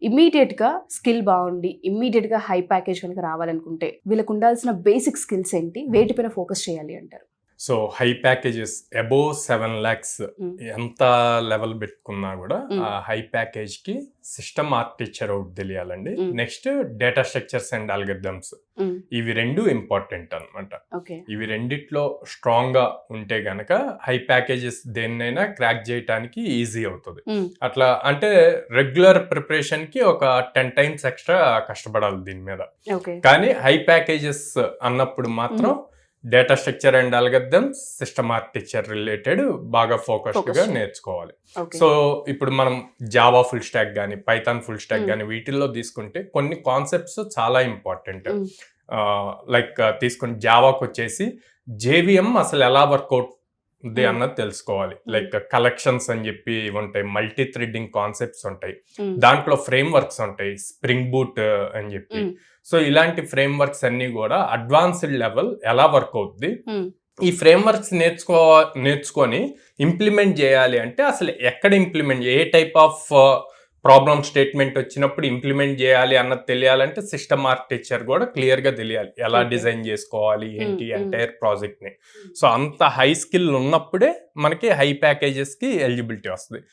ఇమ్మీడియట్గా స్కిల్ బాగుండి ఇమ్మీడియట్గా హై ప్యాకేజ్ కనుక రావాలనుకుంటే వీళ్ళకు ఉండాల్సిన బేసిక్ స్కిల్స్ ఏంటి, వేటిపైన ఫోకస్ చేయాలి అంటారు? So high packages above 7 lakhs ఎంత లెవెల్ పెట్టుకున్నా కూడా ఆ హై ప్యాకేజ్ కి సిస్టమ్ ఆర్కిటెక్చర్ ఒకటి తెలియాలండి. Next data structures and algorithms, ఇవి రెండు ఇంపార్టెంట్ అనమాట. ఇవి రెండిట్లో స్ట్రాంగ్ గా ఉంటే గనక హై ప్యాకేజెస్ దేన్నైనా క్రాక్ చేయడానికి ఈజీ అవుతుంది. అట్లా అంటే రెగ్యులర్ ప్రిపరేషన్ కి ఒక 10 times ఎక్స్ట్రా కష్టపడాలి దీని మీద. కానీ హై ప్యాకేజెస్ అన్నప్పుడు మాత్రం data structure and algorithms, system architecture related బాగా ఫోకస్డ్ గా నేర్చుకోవాలి. సో ఇప్పుడు మనం జావా ఫుల్ స్టాక్ కానీ పైథాన్ ఫుల్ స్టాక్ కానీ వీటిల్లో తీసుకుంటే కొన్ని కాన్సెప్ట్స్ చాలా ఇంపార్టెంట్. లైక్ తీసుకుని జావాకి వచ్చేసి జేవిఎం అసలు ఎలా వర్కౌట్ ఉంది అన్నది తెలుసుకోవాలి. లైక్ కలెక్షన్స్ అని చెప్పి ఉంటాయి, మల్టీ థ్రెడ్డింగ్ కాన్సెప్ట్స్ ఉంటాయి, దాంట్లో ఫ్రేమ్ వర్క్స్ ఉంటాయి, స్ప్రింగ్ బూట్ అని చెప్పి. సో ఇలాంటి ఫ్రేమ్ వర్క్స్ అన్ని కూడా అడ్వాన్స్డ్ లెవెల్ ఎలా వర్క్ అవుతుంది, ఈ ఫ్రేమ్ వర్క్స్ నేర్చుకొని ఇంప్లిమెంట్ చేయాలి అంటే అసలు ఎక్కడ implement, A type of problem statement వచ్చినప్పుడు ఇంప్లిమెంట్ చేయాలి అన్నది తెలియాలంటే సిస్టమ్ ఆర్కిటెక్చర్ కూడా క్లియర్ గా తెలియాలి, ఎలా డిజైన్ చేసుకోవాలి ఏంటి ఎంటైర్ ప్రాజెక్ట్ ని. సో అంత హై స్కిల్ ఉన్నప్పుడే మనకి హై ప్యాకేజెస్ కి ఎలిజిబిలిటీ వస్తుంది.